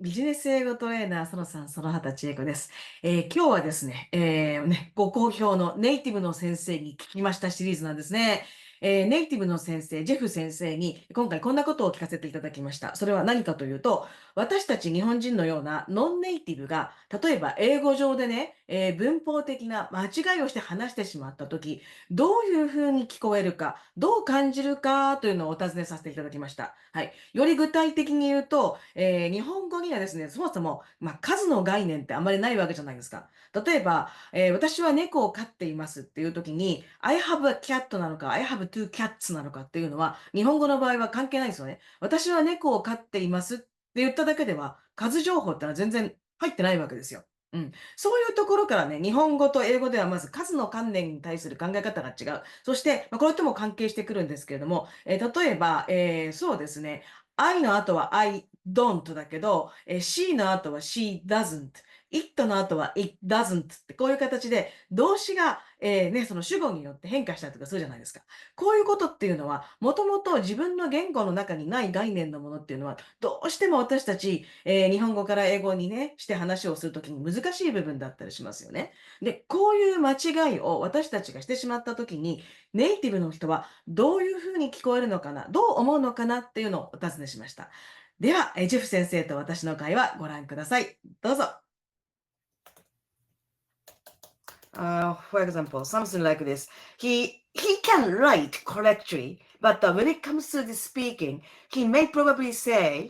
ビジネス英語トレーナーそのさん、そのはたちえこです。今日はですね、ご好評のネイティブの先生に聞きましたシリーズなんですね。ネイティブの先生、ジェフ先生に今回こんなことを聞かせていただきました。それは何かというと、私たち日本人のようなノンネイティブが、例えば英語上でね、文法的な間違いをして話してしまったとき、どういうふうに聞こえるか、どう感じるかというのをお尋ねさせていただきました。はい。より具体的に言うと、日本語にはですね、そもそも、数の概念ってあんまりないわけじゃないですか。例えば、私は猫を飼っていますっていう時に、I have a cat なのか、I have two cats なのかっていうのは、日本語の場合は関係ないですよね。私は猫を飼っていますって言っただけでは、数情報ってのは全然入ってないわけですよ。うん。そういうところからね、日本語と英語ではまず数の観念に対する考え方が違う。そして、これとも関係してくるんですけれども、例えば、そうですね、I の後は I don't だけど、she の後は she doesn't。it の後は it doesn't ってこういう形で動詞が、その主語によって変化したりとかするじゃないですか。こういうことっていうのは、もともと自分の言語の中にない概念のものっていうのは、どうしても私たち、日本語から英語にね、して話をするときに難しい部分だったりしますよね。で、こういう間違いを私たちがしてしまったときに、ネイティブの人はどういうふうに聞こえるのかな、どう思うのかなっていうのをお尋ねしました。では、ジェフ先生と私の会話ご覧ください。どうぞ。For example, something like this. He can write correctly, but when it comes to the speaking, he may probably say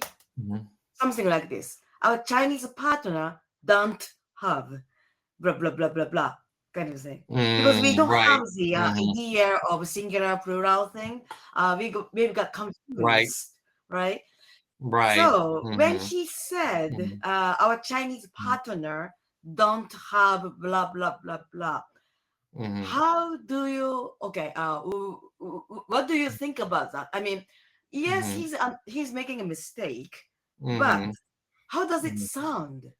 something like this. Our Chinese partner don't have blah blah blah blah blah kind of thing. Because we don't Right. have the idea of singular plural thing. We've got Right. confused, right? Right. So when he said our Chinese partner don't have blah blah blah blah, how do you what do you think about that? I mean, yes, he's making a mistake, but how does it sound?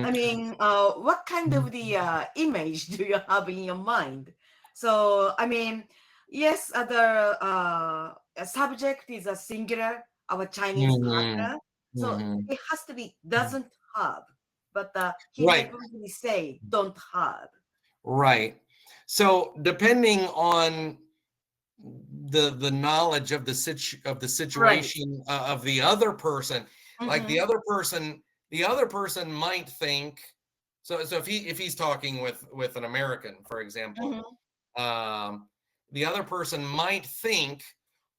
I mean, what kind of the image do you have in your mind? So, I mean, yes, the subject is a singular, our Chinese partner. So it has to be doesn't have, but he may Right. probably say don't have. Right. So depending on the knowledge of the Right. situation of the other person, like Mm-hmm. the other person might think, so if he's talking with an American, for example, Mm-hmm. the other person might think,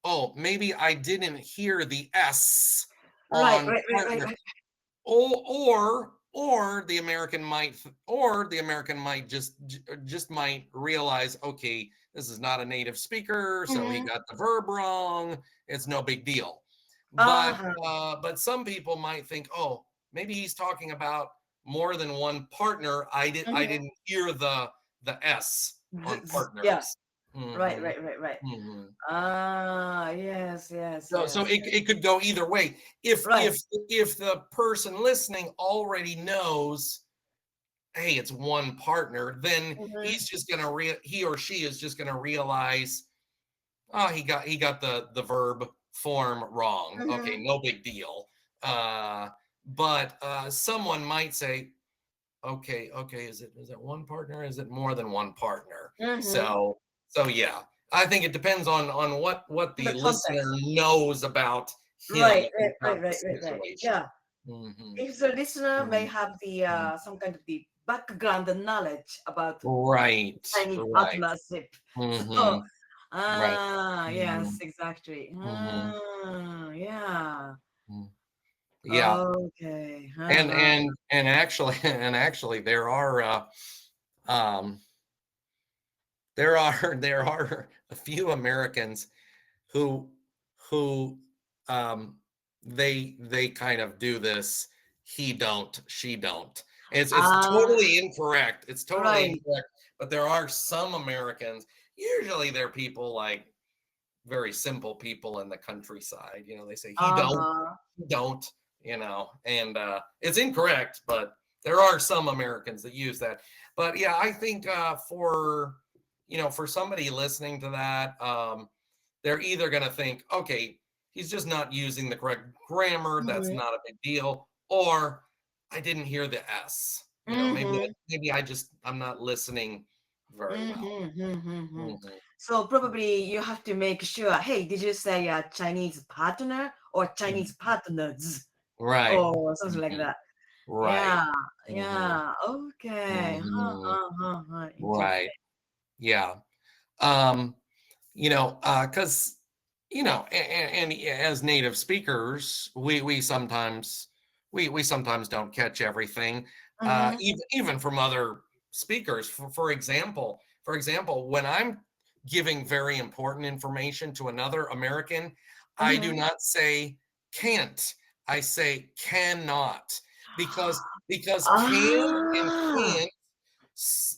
oh, maybe I didn't hear the S Right, on right, right, right, partner. right. Or the American might just might realize, okay, this is not a native speaker, so he Mm-hmm. got the verb wrong. It's no big deal. Uh-huh. But some people might think, oh, maybe he's talking about more than one partner. I Mm-hmm. didn't hear the S on Yeah. partners. Right, Mhm, right, right, right. mhm. Yes, yes, So yes. it could go either way. If Right. if if the person listening already knows, hey, it's one partner, then Mm-hmm. he or she is just gonna realize, oh, he got the verb form wrong. Okay, Mm-hmm. no big deal. But someone might say, okay, is it one partner? Is it more than one partner? Mm-hmm. So yeah, I think it depends on what The the listener context. knows about him Right, and right, right, about the right, right, right. situation. Yeah. Mhm, If the listener may mhm, have the mhm. some kind of the background knowledge about Right, Chinese right. partnership. So Mhm, right. yes, Mhm, exactly. mhm, Yeah. mm. Yeah, Okay. and Uh-huh. and and actually and actually um, there are a few Americans who who um they kind of do this he don't she don't. It's Ah, totally incorrect. It's totally right. incorrect. But there are some Americans, usually they're people like very simple people in the countryside, they say Uh-huh. he don't, and it's incorrect, but there are some Americans that use that. But yeah, I think for somebody listening to that, they're either going to think, okay, he's just not using the correct grammar. That's Mhm. not a big deal. Or I didn't hear the S. Mhm. Maybe I'm not listening very well. Mhm. Mhm. Mhm. Mhm. So probably you have to make sure, hey, did you say a Chinese partner or Chinese Mhm. partners Right. or something like Mhm. that? Right. Yeah. Mhm. Yeah. Okay. Huh, Mhm. huh, huh, huh. Right. Interesting. Yeah. Um, because and as native speakers, we sometimes we sometimes don't catch everything, Mhm. even from other speakers. For example, when I'm giving very important information to another American, I do Mhm. not say can't. I say cannot because can and Ah, can't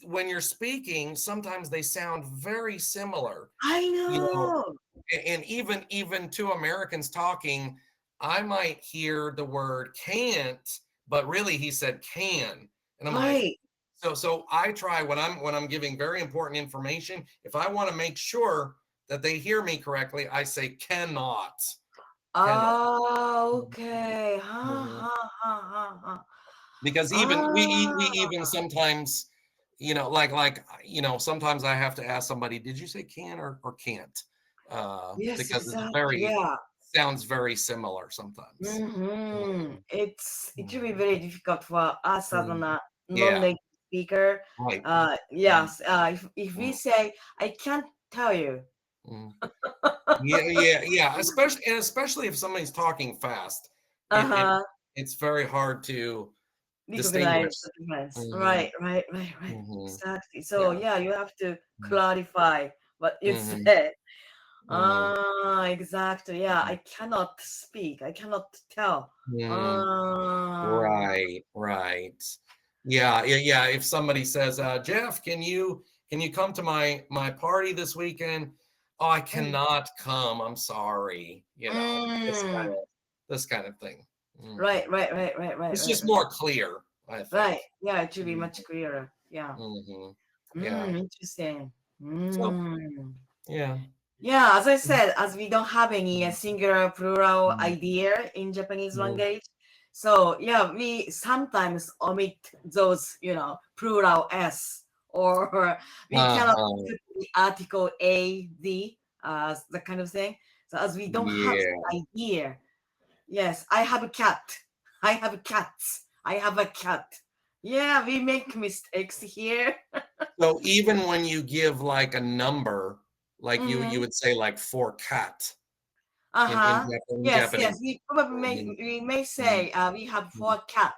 when you're speaking, sometimes they sound very similar, I you know, know. and even to Americans talking, I might hear the word can't, but really he said can. And I'm like, Right. so I try when I'm giving very important information, if I want to make sure that they hear me correctly, I say cannot. Cannot. Ah, Mhm, okay. Ha, mhm. ha, ha, ha, ha. Because even we even Ah, sometimes, sometimes I have to ask somebody, "Did you say can or can't?" yes, Because it's exactly. very Yeah. sounds very similar sometimes. Mhm. Mhm, It will be mhm, very difficult for us as mhm. a Yeah, non-native speaker. right. Mhm, Yes. If we mhm, say, I can't tell you. mhm. Yeah, yeah, yeah, especially if somebody's talking fast, it it Uh-huh. it's very hard to Recognize distinguish. the difference. Mhm, Right, right, right, right. mhm. Exactly. So Yeah. yeah, you have to Mhm, clarify what you mhm, said. mhm, Ah, exactly. Yeah, I cannot speak. I cannot tell. mhm. Ah, Right, right. Yeah, yeah, yeah. If somebody says, "Jeff, can you come to my party this weekend?" "Oh, I mm, cannot come. I'm sorry." mm. This kind of thing. Right, Mhm. right, right, right, right, It's right, just right. more clear, I think. Right. Yeah, it should be Mhm, much clearer. Yeah. mhm. Yeah. Interesting. So, Mm. yeah. Yeah, as I Mhm, said, as we don't have any singular plural mhm, idea in Japanese mhm. language, so yeah, we sometimes omit those, plural s, or we cannot Uh-huh. put the article a, the, that kind of thing. So as we don't have Yeah. idea, yes, I have a cat. I have cats. I have a cat. Yeah, we make mistakes here. So even when you give, like, a number, like, you Hmm. would say, like, "for cat" Uh-huh. In Yes, yes. Japanese. Mhm, We may mhm, say we have mhm, four cat,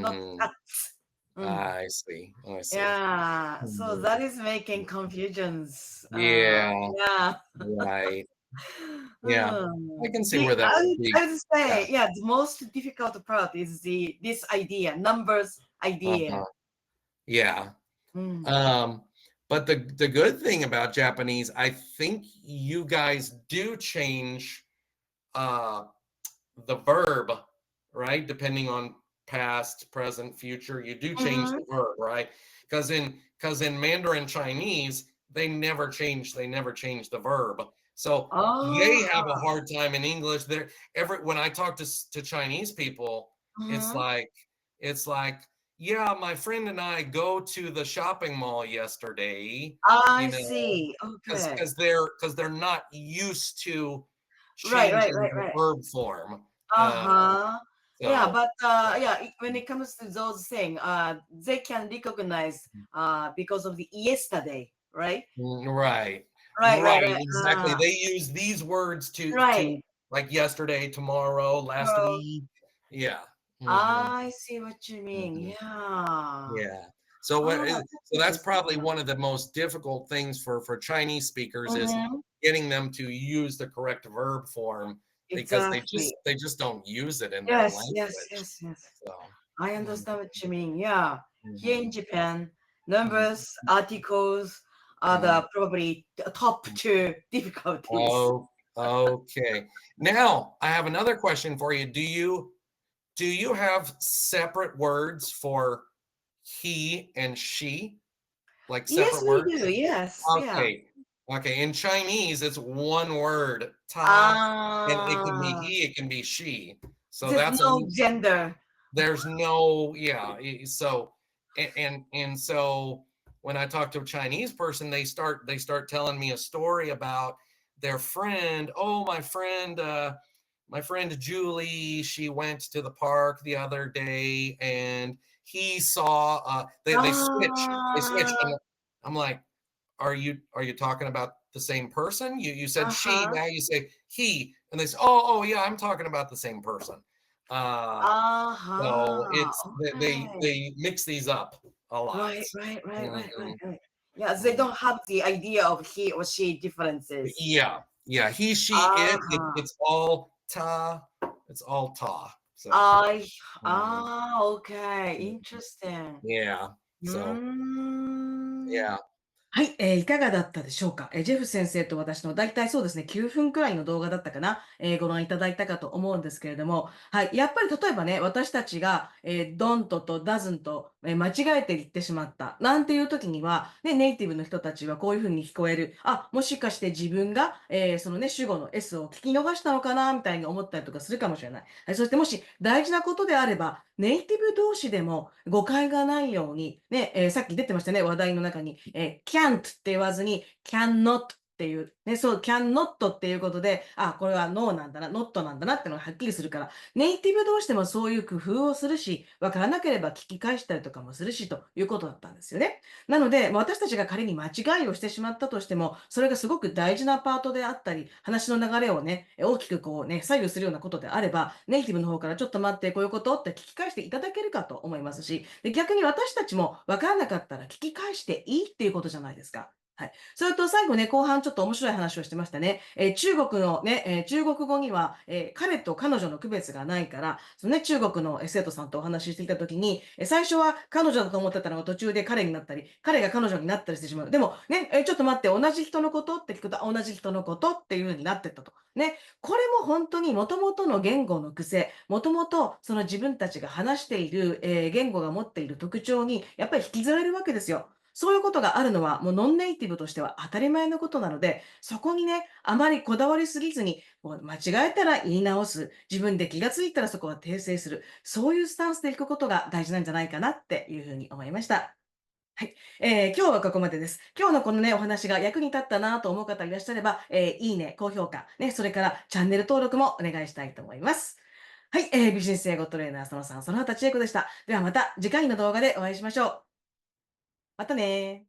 not mhm. cats. Mm. I see, I see. Yeah. So Mhm. that is making confusions. Yeah, Yeah. right. Yeah, I Hmm. can see where that would be. I would say, Yeah, yeah, the most difficult part is this idea, numbers idea. uh-huh, yeah. Mm. Um, but the good thing about Japanese, I think you guys do change, uh the verb, right? Depending on past, present, future, you do change Mm-hmm. the verb, right? Because in Mandarin Chinese, they never change the verb. So Oh. they have a hard time in English. There, every when I talk to Chinese people, it's Mm-hmm. like it's like, yeah, my friend and I go to the shopping mall yesterday, I you know, see. because Okay. because they're because they're not used to Right, right, changing right, the right. verb form. Uh, Uh-huh. Yeah, so but yeah. when it comes to those things, they can recognize because of the yesterday, right? Right. Right, right, Right, right. exactly. They use these words to Right. like yesterday, tomorrow, last So week. Yeah. Mhm, I see what you mean. mhm. Yeah. Yeah. So Oh, that's so that's interesting. probably Yeah. one of the most difficult things for Chinese speakers is Mm-hmm. getting them to use the correct verb form because they Exactly. just they just don't use it in their Yes, yes, language. yes, yes. So, I mm, understand what you mean. Yeah. Here in mhm, Japan, mhm, numbers, articles are mhm. the probably top two difficulties. Oh, okay. Now, I have another question for you. Do you have separate words for he and she? Like Yes, separate we do. words? Yes. Yeah. Okay. Okay, in Chinese, it's one word, ta, and it can be ああ、he, it can be she. So there's that's a no gender. there's no yeah. So and so when I talk to a Chinese person, they start telling me a story about their friend. Oh, my friend Julie, she went to the park the other day and he saw they switchあand I'm like, are you talking about the same person? Youあ、saidあshe,は、now you say he, and they say, oh yeah, I'm talking about the same person. Uh, あso は、it's they okay. they mix these up a lot. Right, right, right, right, right, Mhm, right. Yeah, they mhm. don't have the idea of he or she differences. Yeah, yeah. He, she, Uh-huh. it's all ta. So I mhm, okay, mhm. interesting. Yeah. うー So ん。yeah. はい、いかがだったでしょうか。ジェフ先生と私の大体そうですね、9分くらいの動画だったかな、ご覧いただいたかと思うんですけれども、はい、やっぱり例えばね、私たちが、don't と doesn't と、間違えて言ってしまった、なんていう時には、ね、ネイティブの人たちはこういうふうに聞こえる。あ、もしかして自分が、そのね、主語の S を聞き逃したのかな、みたいに思ったりとかするかもしれない。はい、そしてもし大事なことであれば、ネイティブ同士でも誤解がないように、ね、さっき出てましたね、話題の中に、can't って言わずに cannot っていう、ね、そう、cannot っていうことで、あ、これは no なんだな、not なんだなってのがはっきりするから、ネイティブ同士でもそういう工夫をするし、わからなければ聞き返したりとかもするし、ということだったんですよね。なので、私たちが仮に間違いをしてしまったとしても、それがすごく大事なパートであったり、話の流れをね、大きくこうね、左右するようなことであれば、ネイティブの方からちょっと待って、こういうことって聞き返していただけるかと思いますし、で逆に私たちも分からなかったら聞き返していいっていうことじゃないですか。はい。それと最後ね、後半ちょっと面白い話をしてましたね。中国のね、中国語には、彼と彼女の区別がないから、そのね、中国の生徒さんとお話ししていたときに、最初は彼女だと思ってたのが途中で彼になったり、彼が彼女になったりしてしまう。でもね、ちょっと待って、同じ人のことって聞くと、あ同じ人のことっていう風になってったと。ね、これも本当に元々の言語の癖、もともとその自分たちが話している、言語が持っている特徴にやっぱり引きずられるわけですよ。そういうことがあるのはもうノンネイティブとしては当たり前のことなので、そこにね、あまりこだわりすぎずに、もう間違えたら言い直す、自分で気がついたらそこは訂正する、そういうスタンスでいくことが大事なんじゃないかなっていうふうに思いました。はい。今日はここまでです。今日のこのね、お話が役に立ったなと思う方いらっしゃれば、いいね、高評価、ね、それからチャンネル登録もお願いしたいと思います。はい、ビジネス英語トレーナーその3、そのはたちえこでした。ではまた次回の動画でお会いしましょう。またね